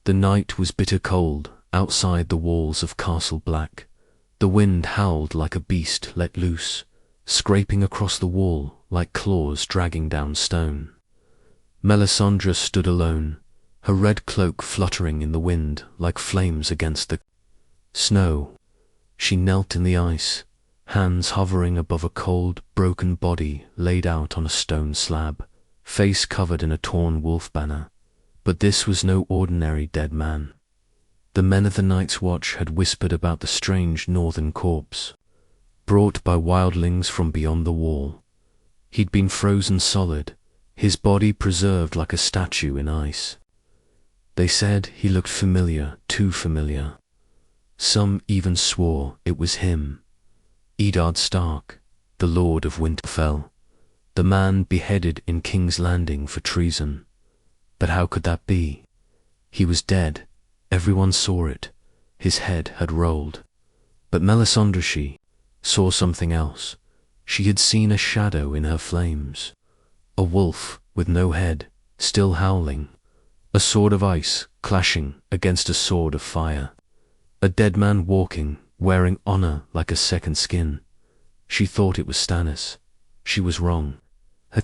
The night was bitter cold outside the walls of Castle Black. The wind howled like a beast let loose, scraping across the wall like claws dragging down stone. Melisandre stood alone, her red cloak fluttering in the wind like flames against the snow. She knelt in the ice, hands hovering above a cold, broken body laid out on a stone slab, face covered in a torn wolf banner. But this was no ordinary dead man. The men of the Night's Watch had whispered about the strange northern corpse, brought by wildlings from beyond the wall. He'd been frozen solid, his body preserved like a statue in ice. They said he looked familiar, too familiar. Some even swore it was him, Ned Stark, the Lord of Winterfell, the man beheaded in King's Landing for treason. But how could that be? He was dead. Everyone saw it. His head had rolled. But Melisandre, she saw something else. She had seen a shadow in her flames. A wolf with no head, still howling. A sword of ice clashing against a sword of fire. A dead man walking, wearing honor like a second skin. She thought it was Stannis. She was wrong. Her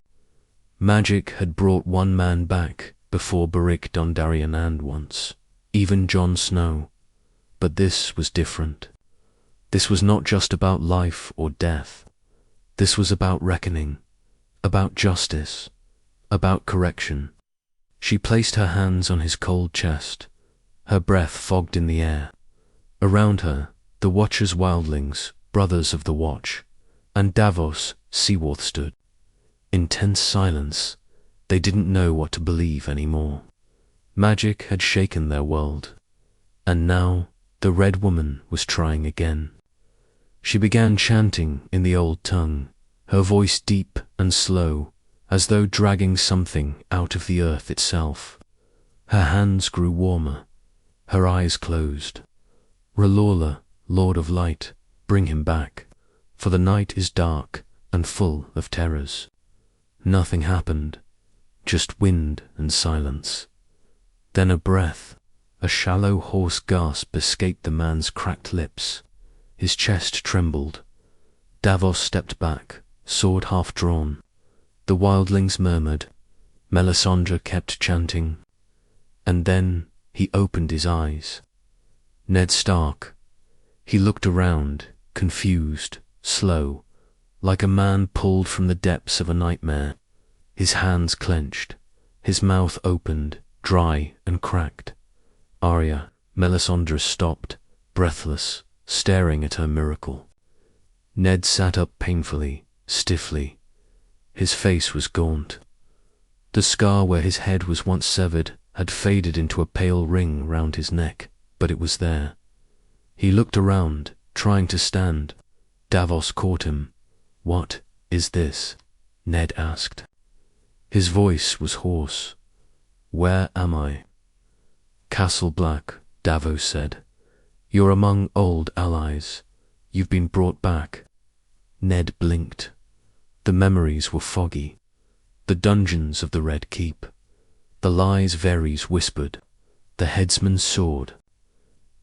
magic had brought one man back before Beric Dondarrion and once, even Jon Snow. But this was different. This was not just about life or death. This was about reckoning, about justice, about correction. She placed her hands on his cold chest, her breath fogged in the air. Around her, the Watcher's wildlings, brothers of the Watch, and Davos Seaworth stood. In tense silence, they didn't know what to believe anymore. Magic had shaken their world, and now the Red Woman was trying again. She began chanting in the old tongue, her voice deep and slow, as though dragging something out of the earth itself. Her hands grew warmer, her eyes closed. R'hllor, Lord of Light, bring him back, for the night is dark and full of terrors. Nothing happened, just wind and silence. Then a breath, a shallow hoarse gasp escaped the man's cracked lips. His chest trembled. Davos stepped back, sword half drawn. The wildlings murmured. Melisandre kept chanting. And then he opened his eyes. Ned Stark. He looked around, confused, slow, like a man pulled from the depths of a nightmare. His hands clenched, his mouth opened, dry and cracked. Arya, Melisandre stopped, breathless, staring at her miracle. Ned sat up painfully, stiffly. His face was gaunt. The scar where his head was once severed had faded into a pale ring round his neck, but it was there. He looked around, trying to stand. Davos caught him. "What is this?" Ned asked. His voice was hoarse. "Where am I?" "Castle Black," Davos said. "You're among old allies. You've been brought back." Ned blinked. The memories were foggy. The dungeons of the Red Keep. The lies Varys whispered. The headsman's sword.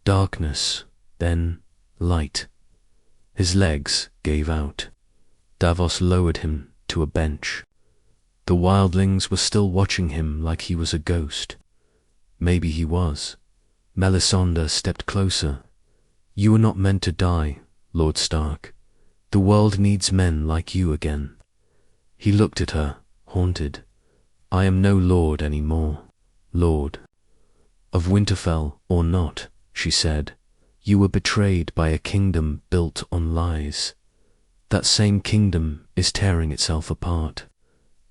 Darkness, then light. His legs gave out. Davos lowered him to a bench. The wildlings were still watching him like he was a ghost. Maybe he was. Melisandre stepped closer. "You were not meant to die, Lord Stark. The world needs men like you again." He looked at her, haunted. "I am no lord any more, Lord of Winterfell or not," she said. "You were betrayed by a kingdom built on lies. That same kingdom is tearing itself apart."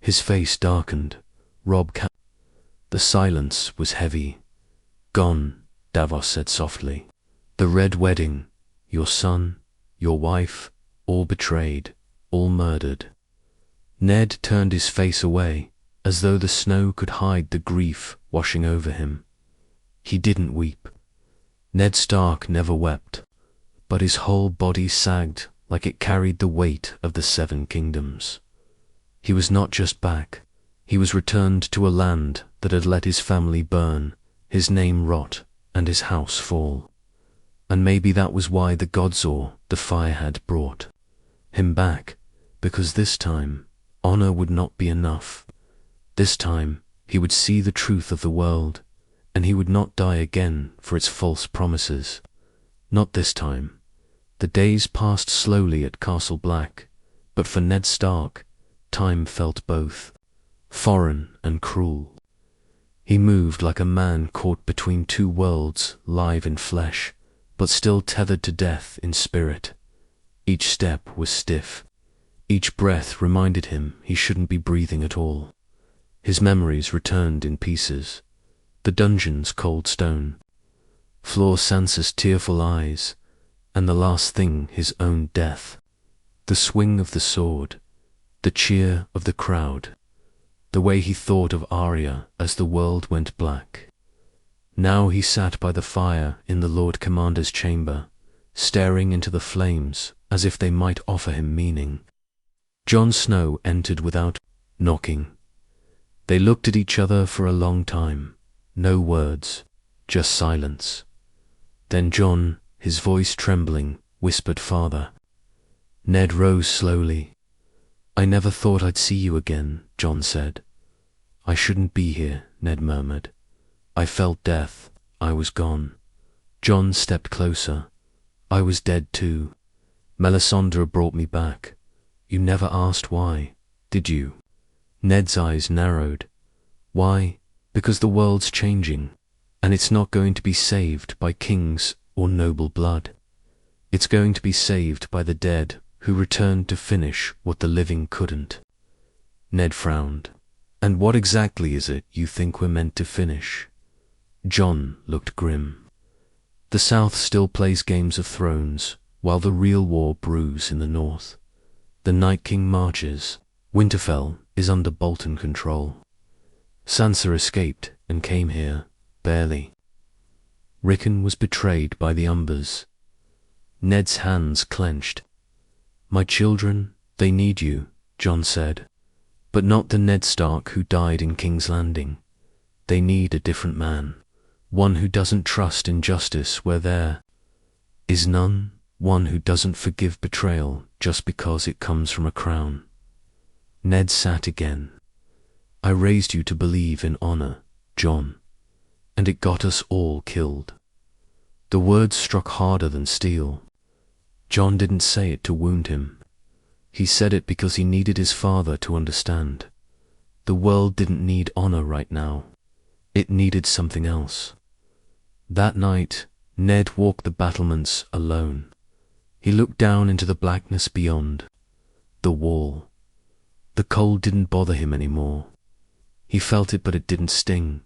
His face darkened. The silence was heavy. "Gone," Davos said softly. "The Red Wedding, your son, your wife, all betrayed, all murdered." Ned turned his face away, as though the snow could hide the grief washing over him. He didn't weep. Ned Stark never wept, but his whole body sagged like it carried the weight of the Seven Kingdoms. He was not just back, he was returned to a land that had let his family burn, his name rot, and his house fall. And maybe that was why the gods or the fire had brought him back, because this time honor would not be enough. This time he would see the truth of the world, and he would not die again for its false promises. Not this time. The days passed slowly at Castle Black, but for Ned Stark, time felt both foreign and cruel. He moved like a man caught between two worlds, live in flesh, but still tethered to death in spirit. Each step was stiff. Each breath reminded him he shouldn't be breathing at all. His memories returned in pieces. The dungeon's cold stone, Flor Sansa's tearful eyes, and the last thing, his own death. The swing of the sword, the cheer of the crowd, the way he thought of Arya as the world went black. Now he sat by the fire in the Lord Commander's chamber, staring into the flames as if they might offer him meaning. Jon Snow entered without knocking. They looked at each other for a long time. No words, just silence. Then Jon, his voice trembling, whispered, "Father." Ned rose slowly. "I never thought I'd see you again," Jon said. "I shouldn't be here," Ned murmured. "I felt death. I was gone." Jon stepped closer. "I was dead too. Melisandre brought me back. You never asked why, did you?" Ned's eyes narrowed. "Why? Because the world's changing, and it's not going to be saved by kings or noble blood. It's going to be saved by the dead who returned to finish what the living couldn't." Ned frowned. "And what exactly is it you think we're meant to finish?" Jon looked grim. "The South still plays games of thrones, while the real war brews in the North. The Night King marches. Winterfell is under Bolton control. Sansa escaped and came here, barely. Rickon was betrayed by the Umbers." Ned's hands clenched. "My children, they need you," Jon said. "But not the Ned Stark who died in King's Landing. They need a different man. One who doesn't trust injustice where there is none. One who doesn't forgive betrayal just because it comes from a crown." Ned sat again. "I raised you to believe in honor, Jon, and it got us all killed." The words struck harder than steel. Jon didn't say it to wound him. He said it because he needed his father to understand. The world didn't need honor right now. It needed something else. That night, Ned walked the battlements alone. He looked down into the blackness beyond. The wall. The cold didn't bother him anymore. He felt it, but it didn't sting.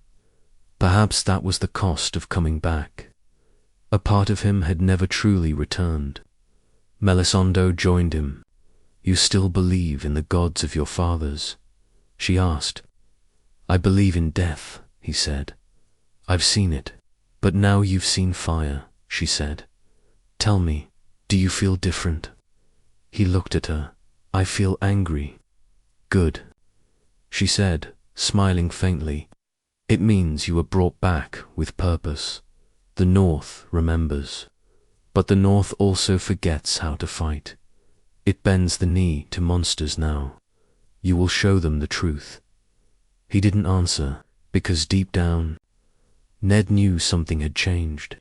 Perhaps that was the cost of coming back. A part of him had never truly returned. Melisandre joined him. "You still believe in the gods of your fathers?" she asked. "I believe in death," he said. "I've seen it. But now you've seen fire," she said. "Tell me, do you feel different?" He looked at her. "I feel angry." "Good," she said, smiling faintly. "It means you were brought back with purpose. The North remembers. But the North also forgets how to fight. It bends the knee to monsters now. You will show them the truth." He didn't answer, because deep down, Ned knew something had changed.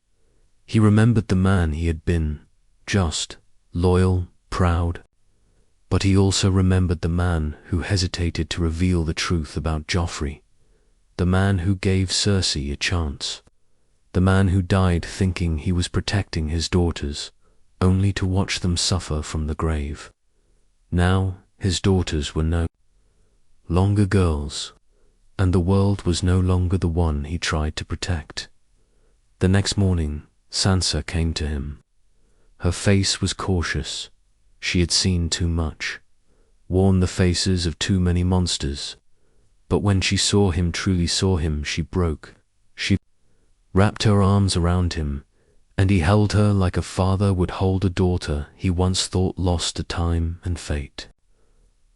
He remembered the man he had been, just, loyal, proud. But he also remembered the man who hesitated to reveal the truth about Joffrey. The man who gave Cersei a chance. The man who died thinking he was protecting his daughters, only to watch them suffer from the grave. Now his daughters were no longer girls, and the world was no longer the one he tried to protect. The next morning, Sansa came to him. Her face was cautious. She had seen too much, worn the faces of too many monsters. But when she saw him, truly saw him, she broke. She wrapped her arms around him, and he held her like a father would hold a daughter he once thought lost to time and fate.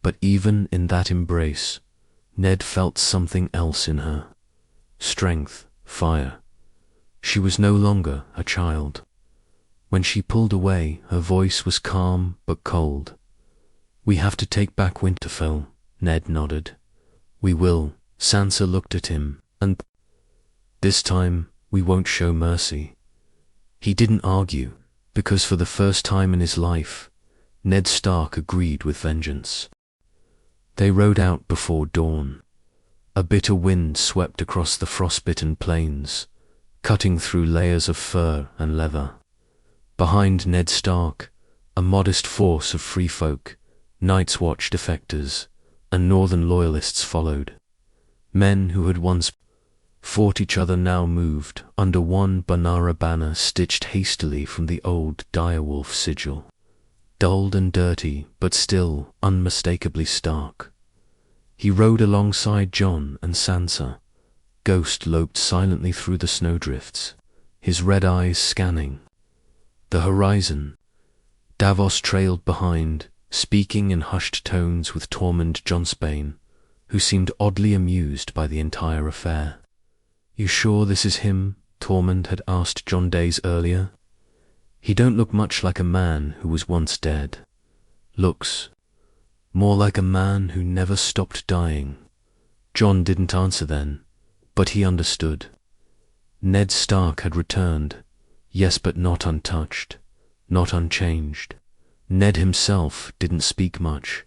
But even in that embrace, Ned felt something else in her. Strength fire. She was no longer a child. When she pulled away, her voice was calm but cold. "We have to take back Winterfell," Ned nodded. "We will." Sansa looked at him, "and this time we won't show mercy." He didn't argue, because for the first time in his life, Ned Stark agreed with vengeance. They rode out before dawn. A bitter wind swept across the frostbitten plains, cutting through layers of fur and leather. Behind Ned Stark, a modest force of free folk, Night's Watch defectors, and Northern loyalists followed. Men who had once fought each other now moved under one Banara banner stitched hastily from the old direwolf sigil. Dulled and dirty, but still unmistakably Stark. He rode alongside Jon and Sansa. Ghost loped silently through the snowdrifts, his red eyes scanning the horizon. Davos trailed behind, speaking in hushed tones with Tormund Jonspane, who seemed oddly amused by the entire affair. "You sure this is him?" Tormund had asked Jon days earlier. "He don't look much like a man who was once dead. Looks more like a man who never stopped dying." Jon didn't answer then, but he understood. Ned Stark had returned, yes, but not untouched, not unchanged. Ned himself didn't speak much.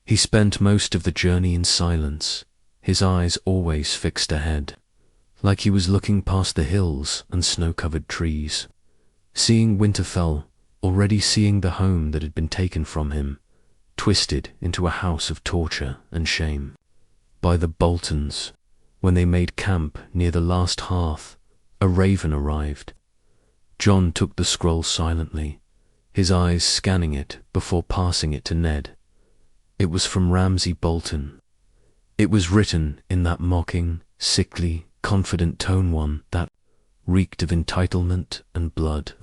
He spent most of the journey in silence, his eyes always fixed ahead, like he was looking past the hills and snow-covered trees, seeing Winterfell, already seeing the home that had been taken from him, twisted into a house of torture and shame. By the Boltons, when they made camp near the last hearth, a raven arrived. Jon took the scroll silently, his eyes scanning it before passing it to Ned. It was from Ramsay Bolton. It was written in that mocking, sickly, confident tone, one that reeked of entitlement and blood.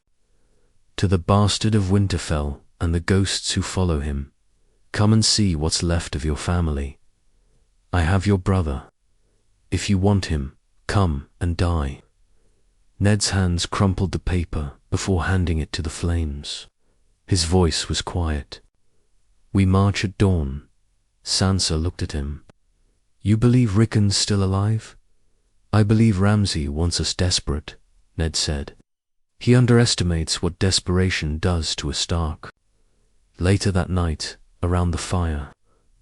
"To the bastard of Winterfell and the ghosts who follow him, come and see what's left of your family. I have your brother. If you want him, come and die." Ned's hands crumpled the paper before handing it to the flames. His voice was quiet. "We march at dawn." Sansa looked at him. "You believe Rickon's still alive?" "I believe Ramsay wants us desperate," Ned said. "He underestimates what desperation does to a Stark." Later that night, around the fire,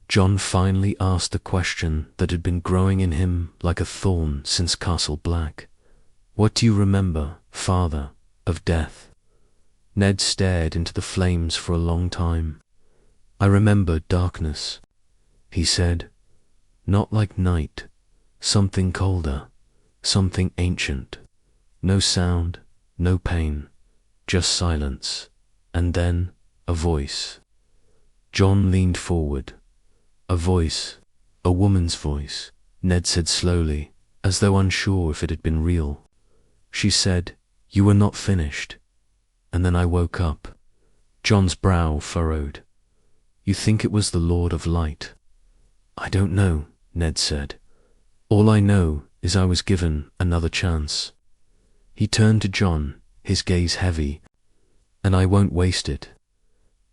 Jon finally asked the question that had been growing in him like a thorn since Castle Black. "What do you remember, father, of death?" Ned stared into the flames for a long time. "I remember darkness," he said. "Not like night, something colder, something ancient. No sound, no pain, just silence, and then a voice." Jon leaned forward. "A voice, a woman's voice," Ned said slowly, as though unsure if it had been real. "She said, 'You were not finished.' And then I woke up." Jon's brow furrowed. "You think it was the Lord of Light?" "I don't know," Ned said. "All I know is I was given another chance." He turned to Jon, his gaze heavy. "And I won't waste it."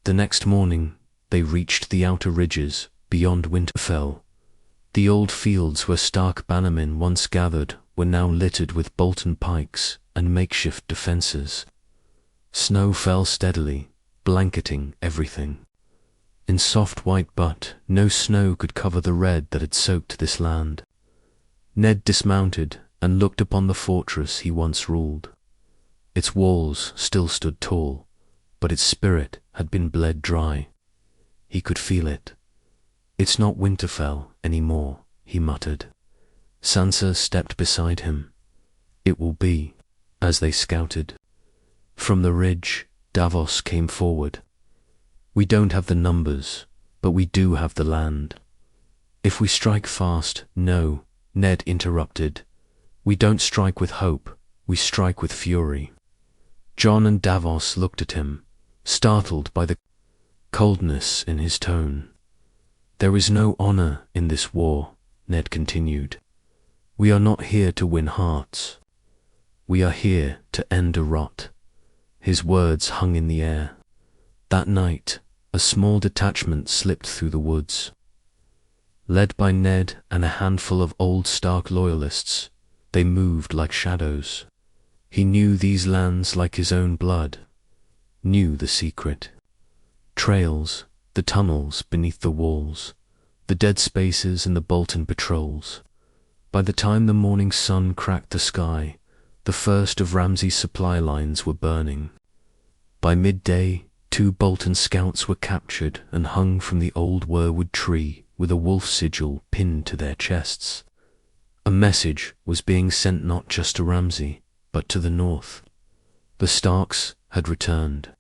The next morning, they reached the outer ridges beyond Winterfell. The old fields where Stark bannermen once gathered were now littered with Bolton pikes and makeshift defences. Snow fell steadily, blanketing everything. In soft white but no snow could cover the red that had soaked this land. Ned dismounted and looked upon the fortress he once ruled. Its walls still stood tall, but its spirit had been bled dry. He could feel it. "It's not Winterfell anymore," he muttered. Sansa stepped beside him. "It will be," as they scouted. From the ridge, Davos came forward. "We don't have the numbers, but we do have the land. If we strike fast—" "No," Ned interrupted. "We don't strike with hope, we strike with fury." Jon and Davos looked at him, startled by the coldness in his tone. "There is no honor in this war," Ned continued. We are not here to win hearts. We are here to end a rot." His words hung in the air. That night, a small detachment slipped through the woods. Led by Ned and a handful of old Stark loyalists, they moved like shadows. He knew these lands like his own blood, knew the secret. Trails, the tunnels beneath the walls, the dead spaces in the Bolton patrols. By the time the morning sun cracked the sky, the first of Ramsay's supply lines were burning. By midday, 2 Bolton scouts were captured and hung from the old weirwood tree with a wolf sigil pinned to their chests. A message was being sent not just to Ramsay, but to the north. The Starks had returned,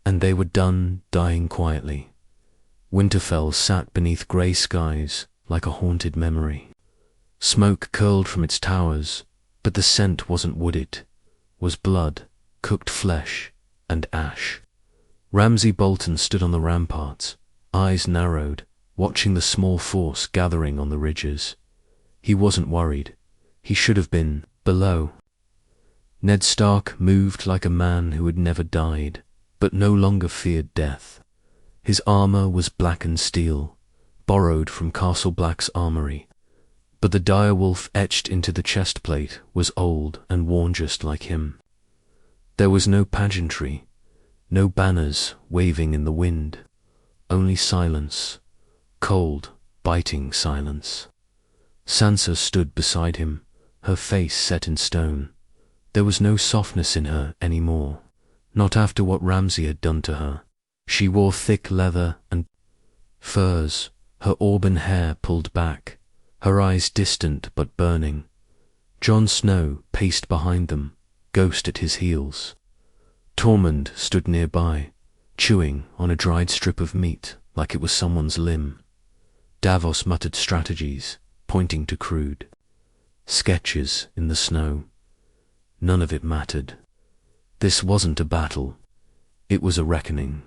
and they were done dying quietly. Winterfell sat beneath grey skies like a haunted memory. Smoke curled from its towers, but the scent wasn't wooded, was blood, cooked flesh, and ash. Ramsay Bolton stood on the ramparts, eyes narrowed, watching the small force gathering on the ridges. He wasn't worried. He should have been below. Ned Stark moved like a man who had never died, but no longer feared death. His armor was blackened steel, borrowed from Castle Black's armory, but the direwolf etched into the chest plate was old and worn just like him. There was no pageantry, no banners waving in the wind, only silence, cold, biting silence. Sansa stood beside him, her face set in stone. There was no softness in her anymore, not after what Ramsay had done to her. She wore thick leather and furs, her auburn hair pulled back, her eyes distant but burning. Jon Snow paced behind them, ghost at his heels. Tormund stood nearby, chewing on a dried strip of meat like it was someone's limb. Davos muttered strategies, pointing to crude sketches in the snow. None of it mattered. This wasn't a battle. It was a reckoning.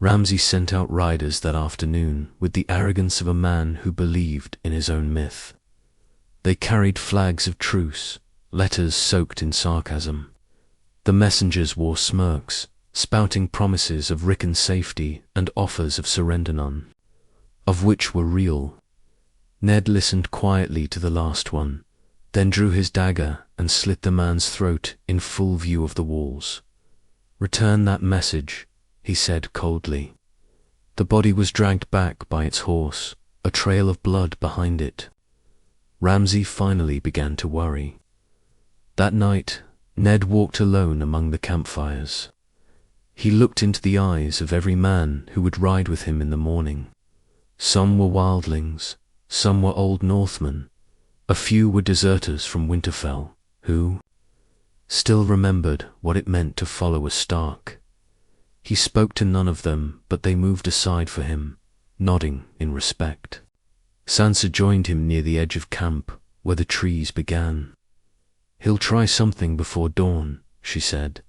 Ramsay sent out riders that afternoon with the arrogance of a man who believed in his own myth. They carried flags of truce, letters soaked in sarcasm. The messengers wore smirks, spouting promises of Rickon's safety and offers of surrender, none of which were real. Ned listened quietly to the last one, then drew his dagger and slit the man's throat in full view of the walls. "Return that message," he said coldly. The body was dragged back by its horse, a trail of blood behind it. Ramsay finally began to worry. That night, Ned walked alone among the campfires. He looked into the eyes of every man who would ride with him in the morning. Some were wildlings, some were old Northmen, a few were deserters from Winterfell, who still remembered what it meant to follow a Stark. He spoke to none of them, but they moved aside for him, nodding in respect. Sansa joined him near the edge of camp, where the trees began. "He'll try something before dawn," she said.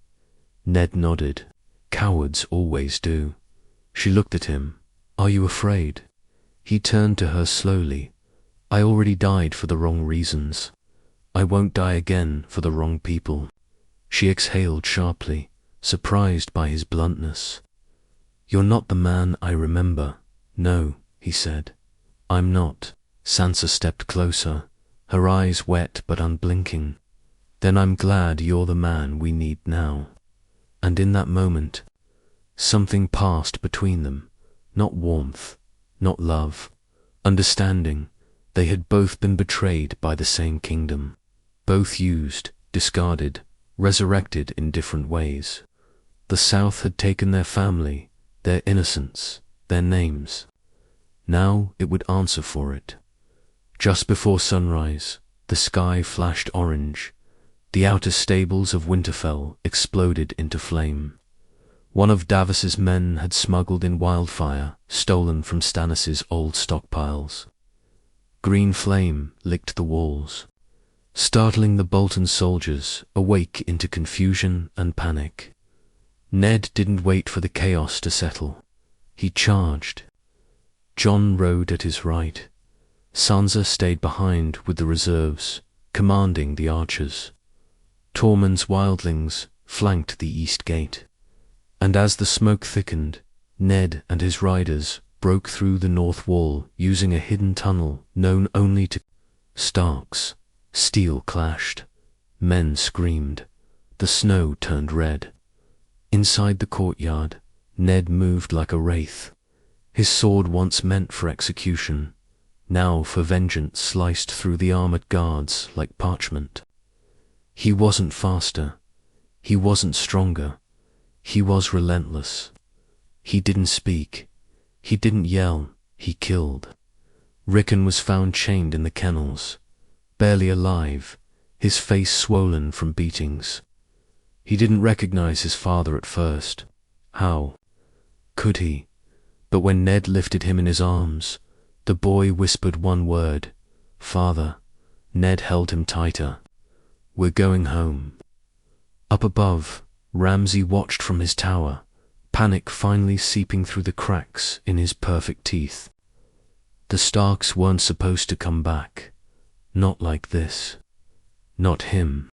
Ned nodded. "Cowards always do." She looked at him. "Are you afraid?" He turned to her slowly. "I already died for the wrong reasons. I won't die again for the wrong people." She exhaled sharply, surprised by his bluntness. "You're not the man I remember." "No," he said. "I'm not." Sansa stepped closer, her eyes wet but unblinking. "Then I'm glad you're the man we need now." And in that moment, something passed between them. Not warmth, not love, understanding. They had both been betrayed by the same kingdom. Both used, discarded, resurrected in different ways. The South had taken their family, their innocence, their names. Now it would answer for it. Just before sunrise, the sky flashed orange. The outer stables of Winterfell exploded into flame. One of Davos's men had smuggled in wildfire, stolen from Stannis's old stockpiles. Green flame licked the walls, startling the Bolton soldiers awake into confusion and panic. Ned didn't wait for the chaos to settle. He charged. Jon rode at his right. Sansa stayed behind with the reserves, commanding the archers. Tormund's wildlings flanked the east gate. And as the smoke thickened, Ned and his riders broke through the north wall using a hidden tunnel known only to Starks. Steel clashed. Men screamed. The snow turned red. Inside the courtyard, Ned moved like a wraith. His sword, once meant for execution, now for vengeance, sliced through the armored guards like parchment. He wasn't faster. He wasn't stronger. He was relentless. He didn't speak. He didn't yell. He killed. Rickon was found chained in the kennels, barely alive, his face swollen from beatings. He didn't recognize his father at first. How could he? But when Ned lifted him in his arms, the boy whispered one word, "Father." Ned held him tighter. "We're going home." Up above, Ramsay watched from his tower, panic finally seeping through the cracks in his perfect teeth. The Starks weren't supposed to come back. Not like this. Not him.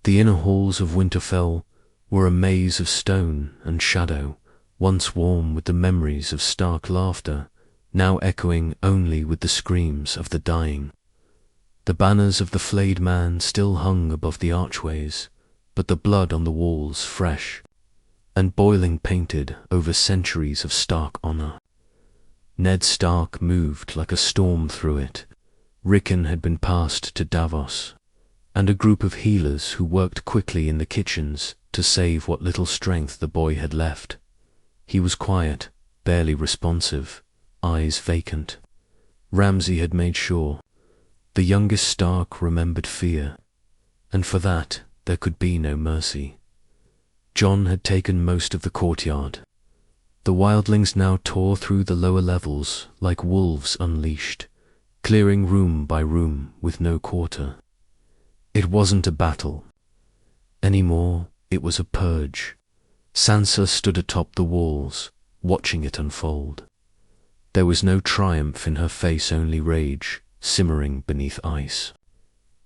The inner halls of Winterfell were a maze of stone and shadow, once warm with the memories of Stark laughter, now echoing only with the screams of the dying. The banners of the flayed man still hung above the archways, but the blood on the walls fresh, and boiling painted over centuries of Stark honor. Ned Stark moved like a storm through it. Rickon had been passed to Davos, and a group of healers who worked quickly in the kitchens to save what little strength the boy had left. He was quiet, barely responsive, eyes vacant. Ramsay had made sure. The youngest Stark remembered fear, and for that there could be no mercy. Jon had taken most of the courtyard. The wildlings now tore through the lower levels like wolves unleashed, clearing room by room with no quarter. It wasn't a battle. Anymore, it was a purge. Sansa stood atop the walls, watching it unfold. There was no triumph in her face, only rage, simmering beneath ice.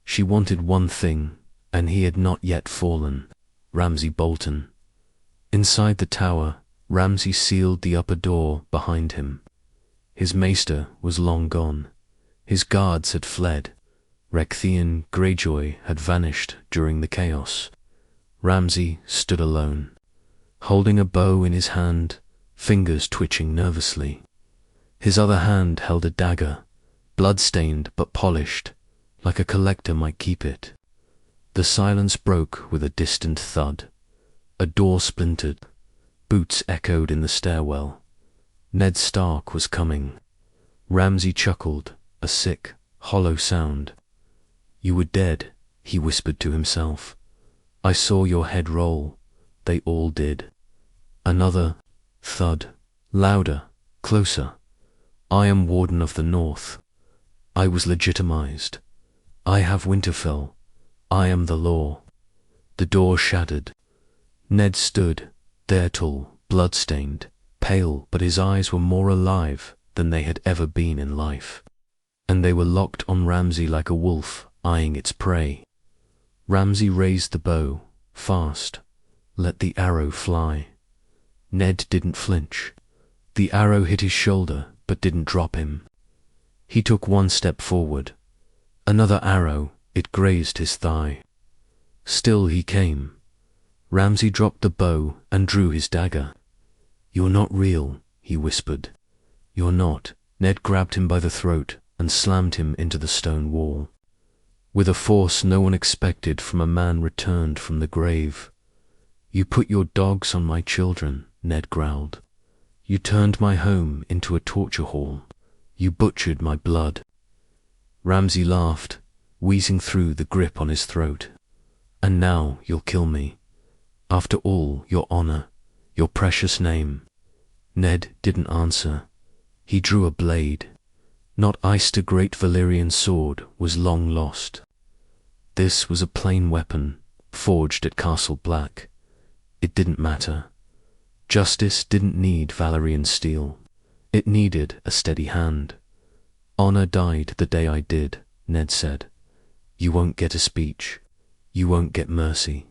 She wanted one thing, and he had not yet fallen: Ramsay Bolton. Inside the tower, Ramsay sealed the upper door behind him. His maester was long gone. His guards had fled. Recthian Greyjoy had vanished during the chaos. Ramsay stood alone, holding a bow in his hand, fingers twitching nervously. His other hand held a dagger, blood-stained but polished, like a collector might keep it. The silence broke with a distant thud. A door splintered. Boots echoed in the stairwell. Ned Stark was coming. Ramsay chuckled, a sick, hollow sound. "You were dead," he whispered to himself. "I saw your head roll. They all did." Another thud, louder, closer. "I am Warden of the North. I was legitimized. I have Winterfell. I am the law." The door shattered. Ned stood, there tall, blood-stained, pale, but his eyes were more alive than they had ever been in life. And they were locked on Ramsay like a wolf eyeing its prey. Ramsay raised the bow, fast, let the arrow fly. Ned didn't flinch. The arrow hit his shoulder, but didn't drop him. He took one step forward. Another arrow, it grazed his thigh. Still he came. Ramsay dropped the bow and drew his dagger. "You're not real," he whispered. "You're not." Ned grabbed him by the throat and slammed him into the stone wall, with a force no one expected from a man returned from the grave. "You put your dogs on my children," Ned growled. "You turned my home into a torture hall. You butchered my blood." Ramsay laughed, wheezing through the grip on his throat. "And now you'll kill me. After all, your honor, your precious name." Ned didn't answer. He drew a blade. Not iced a great Valyrian sword was long lost. This was a plain weapon, forged at Castle Black. It didn't matter. Justice didn't need Valyrian steel. It needed a steady hand. Honor died the day I did, Ned said. You won't get a speech. You won't get mercy.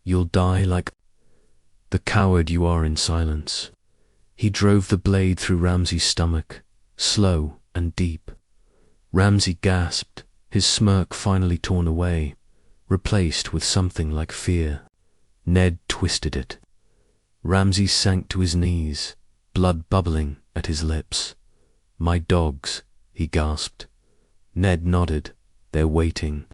You'll die like the coward you are in silence. He drove the blade through Ramsay's stomach, slow and deep. Ramsay gasped, his smirk finally torn away, replaced with something like fear. Ned twisted it. Ramsay sank to his knees, blood bubbling at his lips. My dogs, he gasped. Ned nodded. They're waiting.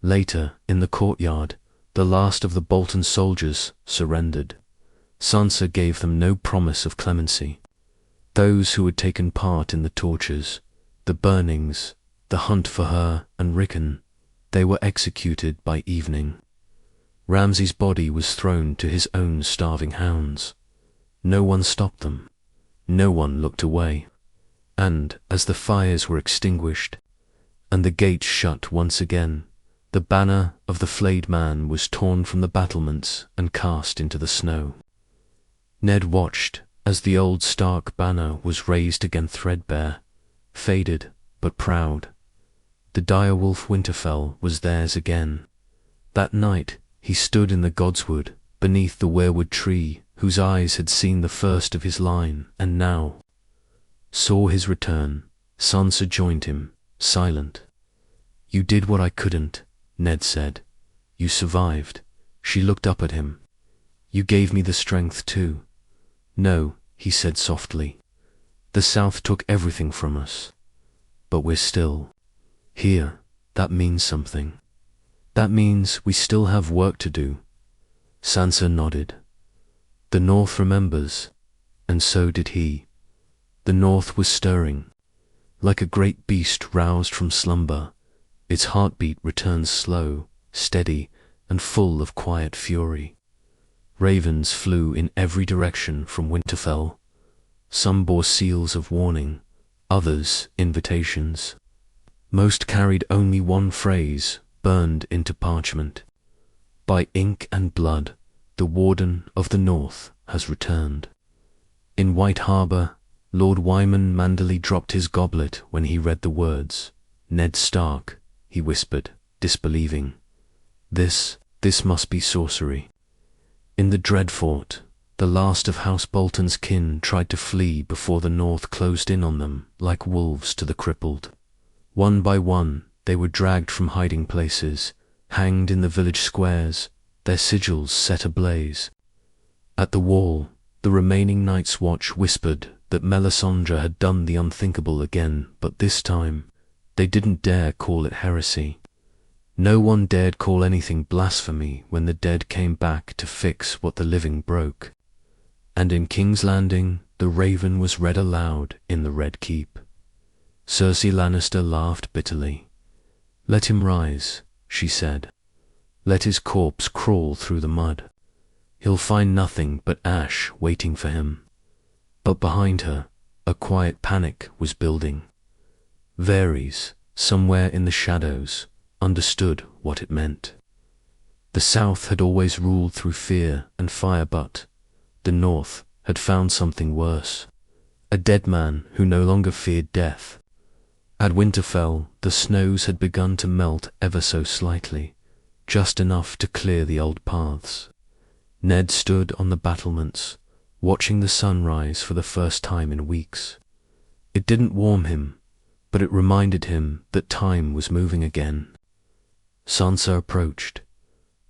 Later, in the courtyard, the last of the Bolton soldiers surrendered. Sansa gave them no promise of clemency. Those who had taken part in the tortures, the burnings, the hunt for her and Rickon, they were executed by evening. Ramsay's body was thrown to his own starving hounds. No one stopped them. No one looked away. And, as the fires were extinguished, and the gates shut once again, the banner of the flayed man was torn from the battlements and cast into the snow. Ned watched as the old Stark banner was raised again, threadbare, faded but proud. The direwolf Winterfell was theirs again. That night he stood in the godswood beneath the weirwood tree whose eyes had seen the first of his line, and now saw his return. Sansa joined him, silent. You did what I couldn't, Ned said. You survived. She looked up at him. You gave me the strength too. No, he said softly. The South took everything from us. But we're still here. That means something. That means we still have work to do. Sansa nodded. The North remembers, and so did he. The North was stirring. Like a great beast roused from slumber, its heartbeat returns slow, steady, and full of quiet fury. Ravens flew in every direction from Winterfell. Some bore seals of warning, others invitations. Most carried only one phrase, burned into parchment. By ink and blood, the Warden of the North has returned. In White Harbour, Lord Wyman Manderley dropped his goblet when he read the words. Ned Stark, he whispered, disbelieving. This must be sorcery. In the Dreadfort, the last of House Bolton's kin tried to flee before the North closed in on them like wolves to the crippled. One by one, they were dragged from hiding places, hanged in the village squares, their sigils set ablaze. At the wall, the remaining Night's Watch whispered that Melisandre had done the unthinkable again, but this time, they didn't dare call it heresy. No one dared call anything blasphemy when the dead came back to fix what the living broke. And in King's Landing, the Raven was read aloud in the Red Keep. Cersei Lannister laughed bitterly. Let him rise, she said. Let his corpse crawl through the mud. He'll find nothing but ash waiting for him. But behind her, a quiet panic was building. Varys, somewhere in the shadows, understood what it meant. The South had always ruled through fear and fire, but the North had found something worse. A dead man who no longer feared death. At Winterfell, the snows had begun to melt ever so slightly, just enough to clear the old paths. Ned stood on the battlements, watching the sun rise for the first time in weeks. It didn't warm him, but it reminded him that time was moving again. Sansa approached.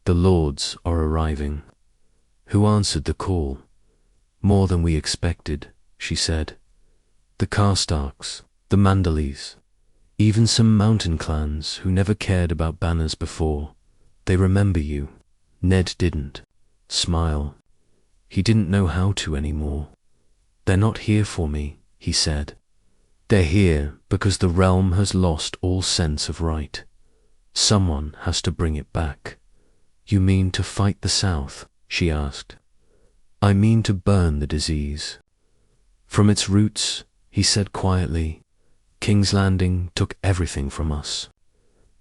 The lords are arriving. Who answered the call? More than we expected, she said. The Karstarks, the Manderleys, even some mountain clans who never cared about banners before. They remember you. Ned didn't. Smile. He didn't know how to anymore. They're not here for me, he said. They're here because the realm has lost all sense of right. Someone has to bring it back. You mean to fight the South? She asked. I mean to burn the disease. From its roots, he said quietly, King's Landing took everything from us.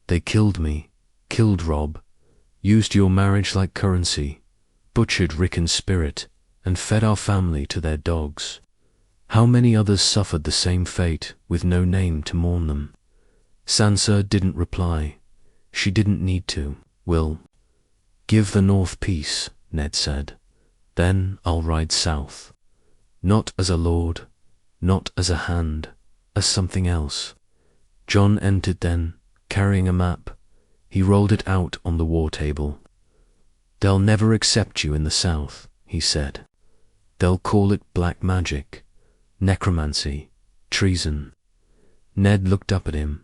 They killed me, killed Robb, used your marriage like currency, butchered Rickon's spirit, and fed our family to their dogs. How many others suffered the same fate with no name to mourn them? Sansa didn't reply. She didn't need to. "We'll give the North peace," Ned said. "Then I'll ride south. Not as a lord, not as a hand, as something else." Jon entered then, carrying a map. He rolled it out on the war table. "They'll never accept you in the south," he said. "They'll call it black magic, necromancy, treason." Ned looked up at him.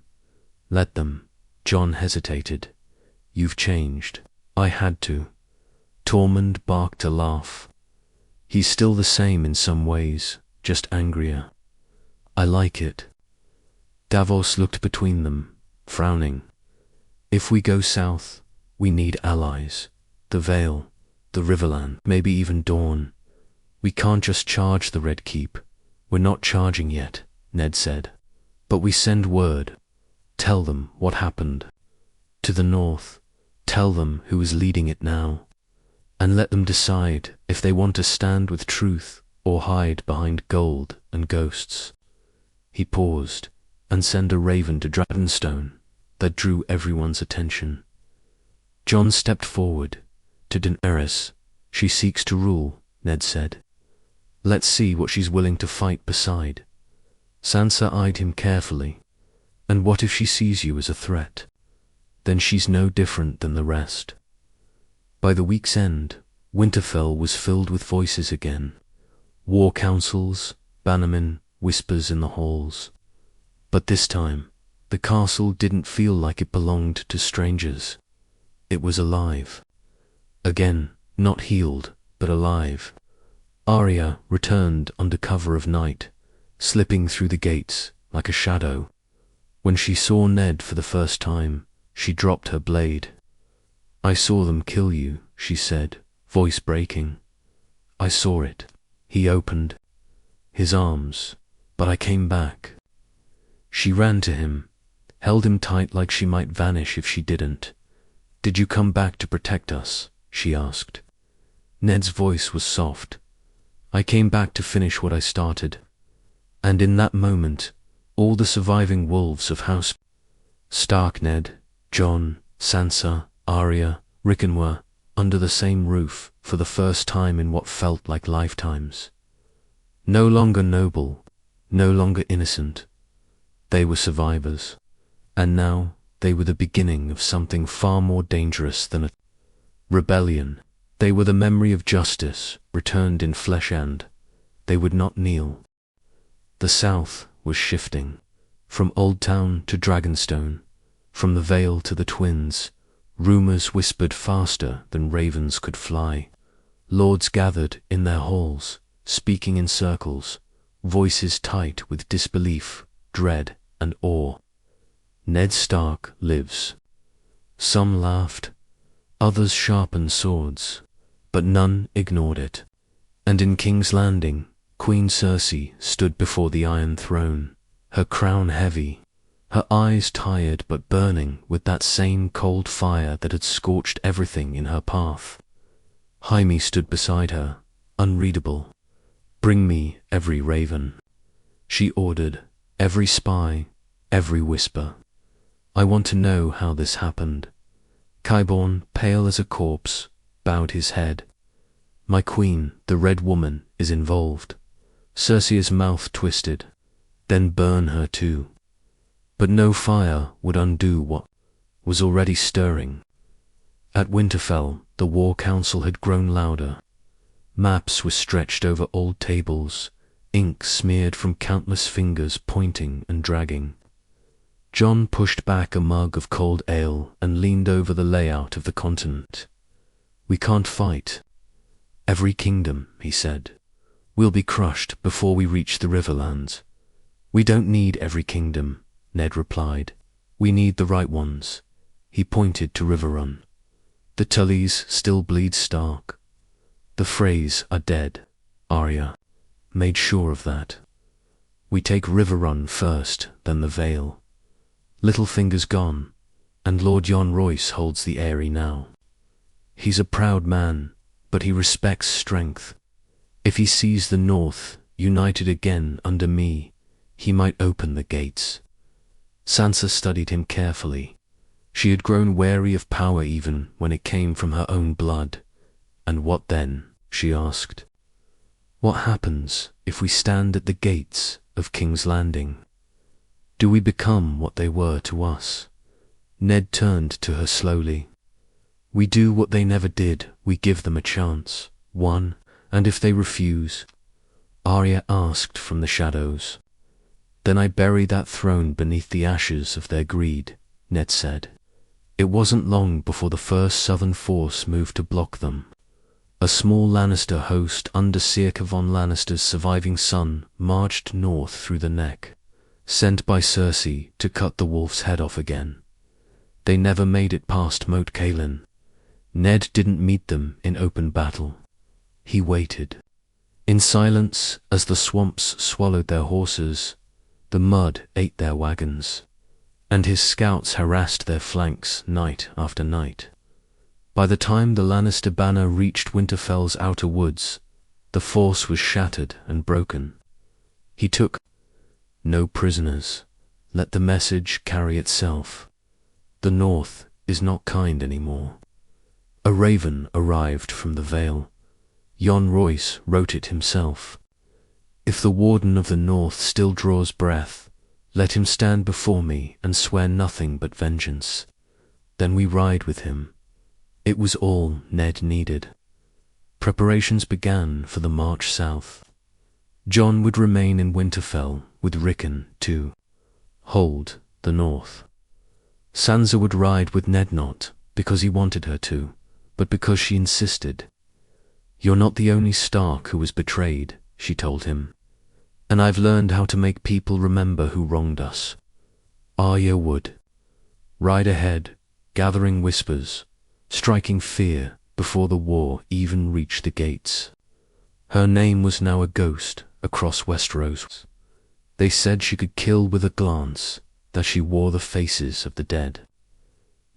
"Let them." Jon hesitated. "You've changed." "I had to." Tormund barked a laugh. "He's still the same in some ways, just angrier." "I like it." Davos looked between them, frowning. "If we go south, we need allies. The Vale, the Riverland, maybe even Dorne. We can't just charge the Red Keep." "We're not charging yet," Ned said. "But we send word. Tell them what happened. To the north, tell them who is leading it now. And let them decide if they want to stand with truth or hide behind gold and ghosts." He paused, and sent a raven to Dragonstone. That drew everyone's attention. Jon stepped forward. "To Daenerys. She seeks to rule," Ned said. "Let's see what she's willing to fight beside." Sansa eyed him carefully. "And what if she sees you as a threat? Then she's no different than the rest." By the week's end, Winterfell was filled with voices again. War councils, bannermen, whispers in the halls. But this time, the castle didn't feel like it belonged to strangers. It was alive. Again, not healed, but alive. Arya returned under cover of night, slipping through the gates like a shadow. When she saw Ned for the first time, she dropped her blade. "I saw them kill you," she said, voice breaking. "I saw it." He opened his arms, "But I came back." She ran to him, held him tight like she might vanish if she didn't. "Did you come back to protect us?" she asked. Ned's voice was soft. "I came back to finish what I started." And in that moment, all the surviving wolves of House Stark, Ned, Jon, Sansa, Arya, Rickon were under the same roof for the first time in what felt like lifetimes. No longer noble, no longer innocent. They were survivors. And now they were the beginning of something far more dangerous than a rebellion. They were the memory of justice, returned in flesh, and they would not kneel. The South was shifting, from Old Town to Dragonstone, from the Vale to the Twins. Rumors whispered faster than ravens could fly. Lords gathered in their halls, speaking in circles, voices tight with disbelief, dread, and awe. "Ned Stark lives." Some laughed, others sharpened swords, but none ignored it. And in King's Landing, Queen Cersei stood before the Iron Throne, her crown heavy, her eyes tired but burning with that same cold fire that had scorched everything in her path. Jaime stood beside her, unreadable. "Bring me every raven," she ordered, "every spy, every whisper. I want to know how this happened." Qyburn, pale as a corpse, bowed his head. "My queen, the Red Woman, is involved." Cersei's mouth twisted. "Then burn her too." But no fire would undo what was already stirring. At Winterfell, the War Council had grown louder. Maps were stretched over old tables, ink smeared from countless fingers pointing and dragging. Jon pushed back a mug of cold ale and leaned over the layout of the continent. "We can't fight every kingdom," he said. "We'll be crushed before we reach the Riverlands." "We don't need every kingdom," Ned replied. "We need the right ones." He pointed to Riverrun. "The Tullys still bleed Stark. The Freys are dead." Arya made sure of that. "We take Riverrun first, then the Vale. Littlefinger's gone, and Lord Jon Royce holds the Eyrie now. He's a proud man, but he respects strength. If he sees the North, united again under me, he might open the gates. Sansa studied him carefully. She had grown wary of power even when it came from her own blood. And what then? She asked. What happens if we stand at the gates of King's Landing? Do we become what they were to us? Ned turned to her slowly. We do what they never did. We give them a chance. One. And if they refuse? Arya asked from the shadows. Then I bury that throne beneath the ashes of their greed, Ned said. It wasn't long before the first southern force moved to block them. A small Lannister host under Circa von Lannister's surviving son marched north through the Neck, sent by Cersei to cut the wolf's head off again. They never made it past Moat Cailin. Ned didn't meet them in open battle. He waited. In silence, as the swamps swallowed their horses, the mud ate their wagons, and his scouts harassed their flanks night after night. By the time the Lannister banner reached Winterfell's outer woods, the force was shattered and broken. He took no prisoners. Let the message carry itself. The North is not kind anymore. A raven arrived from the Vale. Jon Royce wrote it himself. If the Warden of the North still draws breath, let him stand before me and swear nothing but vengeance. Then we ride with him. It was all Ned needed. Preparations began for the march south. Jon would remain in Winterfell with Rickon to hold the North. Sansa would ride with Ned, not because he wanted her to, but because she insisted. You're not the only Stark who was betrayed, she told him. And I've learned how to make people remember who wronged us. Arya would ride ahead, gathering whispers, striking fear before the war even reached the gates. Her name was now a ghost across Westeros. They said she could kill with a glance, that she wore the faces of the dead.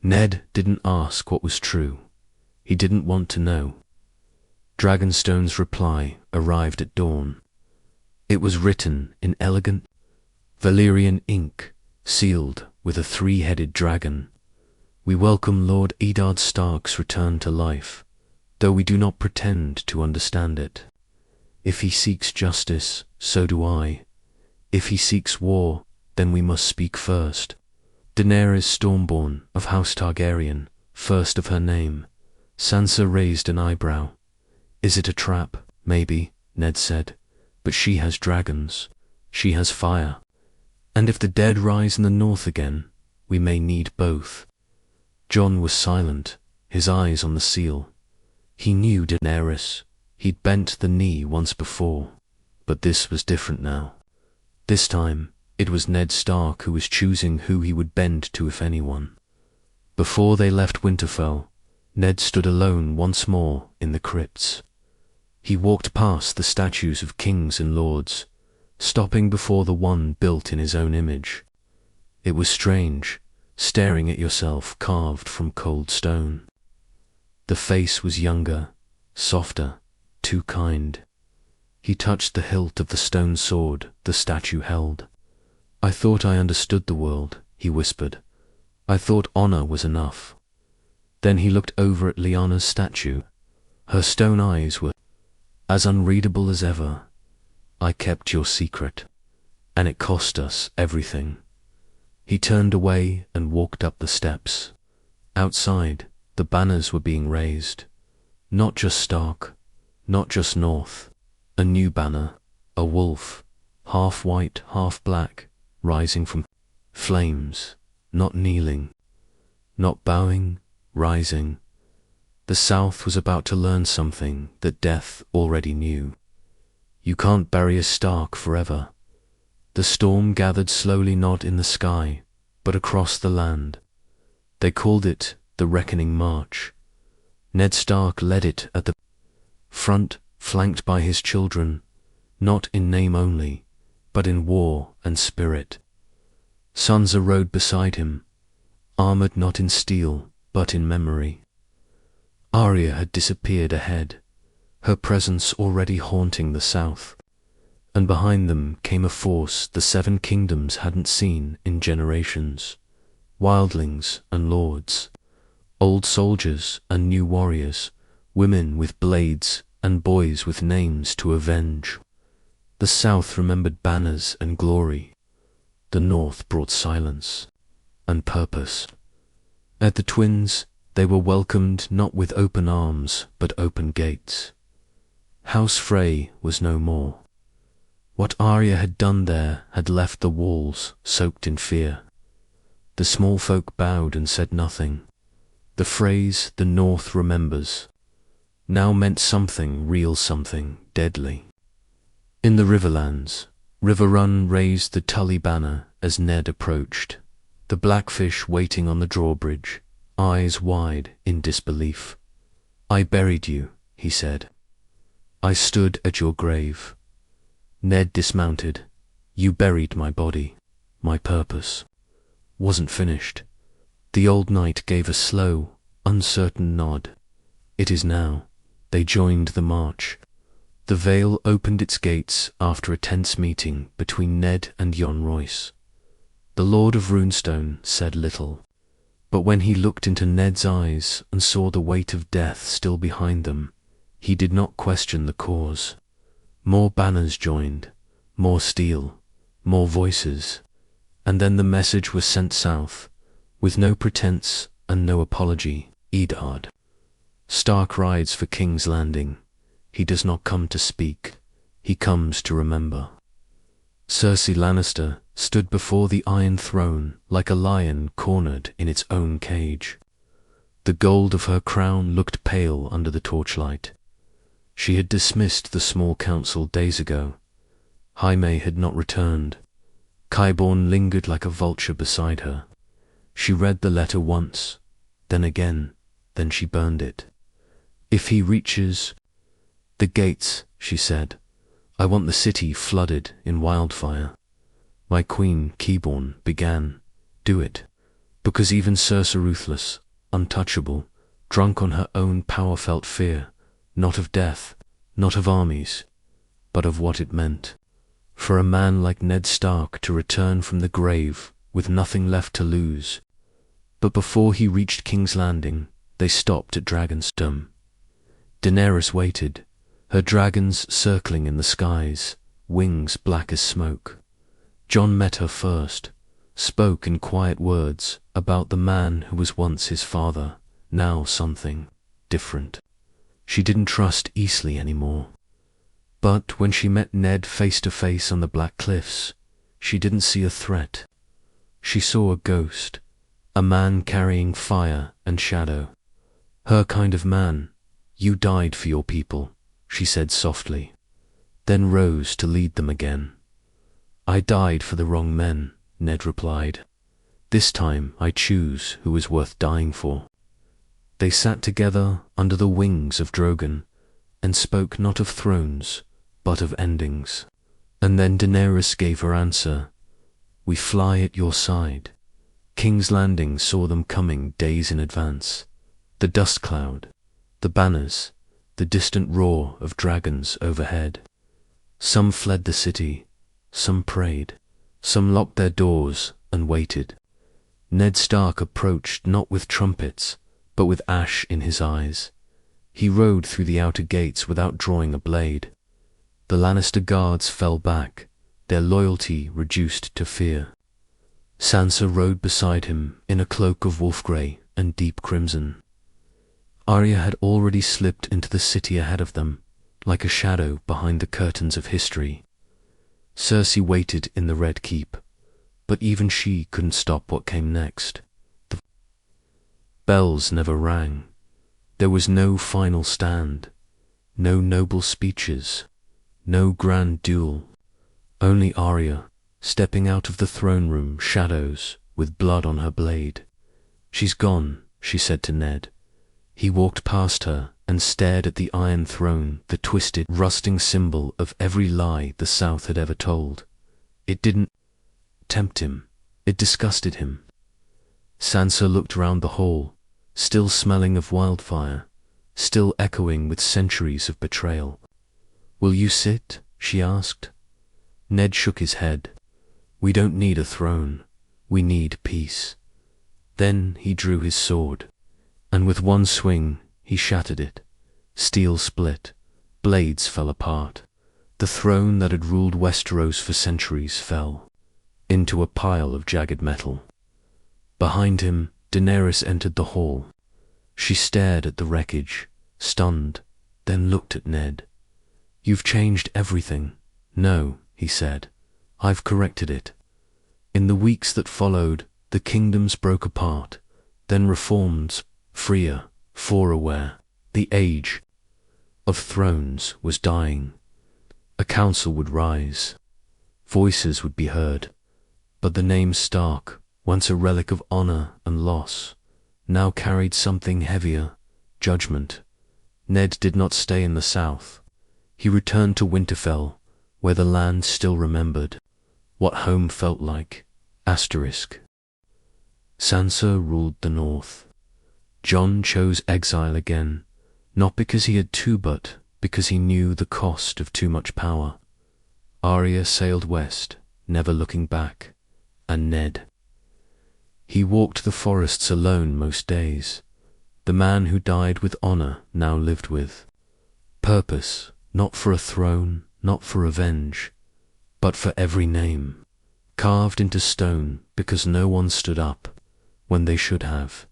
Ned didn't ask what was true. He didn't want to know. Dragonstone's reply arrived at dawn. It was written in elegant Valyrian ink, sealed with a three-headed dragon. We welcome Lord Eddard Stark's return to life, though we do not pretend to understand it. If he seeks justice, so do I. If he seeks war, then we must speak first. Daenerys Stormborn of House Targaryen, first of her name. Sansa raised an eyebrow. Is it a trap? Maybe, Ned said. But she has dragons. She has fire. And if the dead rise in the north again, we may need both. Jon was silent, his eyes on the seal. He knew Daenerys. He'd bent the knee once before. But this was different now. This time, it was Ned Stark who was choosing who he would bend to, if anyone. Before they left Winterfell, Ned stood alone once more in the crypts. He walked past the statues of kings and lords, stopping before the one built in his own image. It was strange, staring at yourself carved from cold stone. The face was younger, softer, too kind. He touched the hilt of the stone sword the statue held. I thought I understood the world, he whispered. I thought honor was enough. Then he looked over at Lyanna's statue. Her stone eyes were as unreadable as ever. I kept your secret, and it cost us everything. He turned away and walked up the steps. Outside, the banners were being raised. Not just Stark, not just North. A new banner, a wolf, half white, half black, rising from flames, not kneeling, not bowing, rising. The South was about to learn something that death already knew. You can't bury a Stark forever. The storm gathered slowly, not in the sky, but across the land. They called it the Reckoning March. Ned Stark led it at the front, flanked by his children, not in name only, but in war and spirit. Sansa rode beside him, armored not in steel, but in memory. Arya had disappeared ahead, her presence already haunting the south. and behind them came a force the Seven Kingdoms hadn't seen in generations. Wildlings and lords, old soldiers and new warriors, women with blades and boys with names to avenge. The South remembered banners and glory. The North brought silence and purpose. At the twins, they were welcomed not with open arms, but open gates. House Frey was no more. What Arya had done there had left the walls soaked in fear. The small folk bowed and said nothing. The phrase "the North remembers" now meant something real, something deadly. In the Riverlands, Riverrun raised the Tully banner as Ned approached, the Blackfish waiting on the drawbridge, eyes wide in disbelief. "I buried you," he said. "I stood at your grave." Ned dismounted. "You buried my body. My purpose wasn't finished." The old knight gave a slow, uncertain nod. "It is now." They joined the march. The Vale opened its gates after a tense meeting between Ned and Jon Royce. The Lord of Runestone said little, but when he looked into Ned's eyes and saw the weight of death still behind them, he did not question the cause. More banners joined, more steel, more voices, and then the message was sent south, with no pretense and no apology. Eddard Stark rides for King's Landing. He does not come to speak, he comes to remember. Cersei Lannister stood before the Iron Throne like a lion cornered in its own cage. The gold of her crown looked pale under the torchlight. She had dismissed the small council days ago. Jaime had not returned. Qyburn lingered like a vulture beside her. She read the letter once, then again, then she burned it. "If he reaches the gates," she said, "I want the city flooded in wildfire." "My queen," Qyburn began, "do it, because even Cersei, ruthless, untouchable, drunk on her own power, felt fear, not of death, not of armies, but of what it meant for a man like Ned Stark to return from the grave with nothing left to lose." But before he reached King's Landing, they stopped at Dragonstone. Daenerys waited, her dragons circling in the skies, wings black as smoke. Jon met her first, spoke in quiet words about the man who was once his father, now something different. She didn't trust Eastleigh anymore. But when she met Ned face to face on the Black Cliffs, she didn't see a threat. She saw a ghost, a man carrying fire and shadow. Her kind of man. "You died for your people," she said softly, then rose to lead them again. "I died for the wrong men," Ned replied. "This time I choose who is worth dying for." They sat together under the wings of Drogon and spoke not of thrones, but of endings. And then Daenerys gave her answer. "We fly at your side." King's Landing saw them coming days in advance. The dust cloud, the banners, the distant roar of dragons overhead. Some fled the city, some prayed, some locked their doors and waited. Ned Stark approached not with trumpets, but with ash in his eyes. He rode through the outer gates without drawing a blade. The Lannister guards fell back, their loyalty reduced to fear. Sansa rode beside him in a cloak of wolf-grey and deep crimson. Arya had already slipped into the city ahead of them, like a shadow behind the curtains of history. Cersei waited in the Red Keep, but even she couldn't stop what came next. The bells never rang. There was no final stand, no noble speeches, no grand duel. Only Arya, stepping out of the throne room shadows with blood on her blade. "She's gone," she said to Ned. He walked past her and stared at the Iron Throne, the twisted, rusting symbol of every lie the South had ever told. It didn't tempt him. It disgusted him. Sansa looked round the hall, still smelling of wildfire, still echoing with centuries of betrayal. "Will you sit?" she asked. Ned shook his head. We don't need a throne. We need peace. Then he drew his sword, and with one swing he shattered it. Steel split, blades fell apart. The throne that had ruled Westeros for centuries fell into a pile of jagged metal. Behind him, Daenerys entered the hall. She stared at the wreckage, stunned, then looked at Ned. You've changed everything. No, he said. I've corrected it. In the weeks that followed, the kingdoms broke apart, then reformed, freer, fore-aware. The age of thrones was dying. A council would rise. Voices would be heard. But the name Stark, once a relic of honor and loss, now carried something heavier, judgment. Ned did not stay in the south. He returned to Winterfell, where the land still remembered what home felt like. Asterisk. Sansa ruled the north. Jon chose exile again, not because he had to, but because he knew the cost of too much power. Arya sailed west, never looking back. And Ned? He walked the forests alone most days. The man who died with honor now lived with purpose, not for a throne, not for revenge, but for every name, carved into stone because no one stood up when they should have.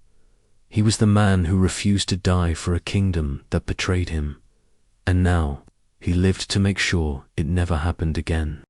He was the man who refused to die for a kingdom that betrayed him, and now he lived to make sure it never happened again.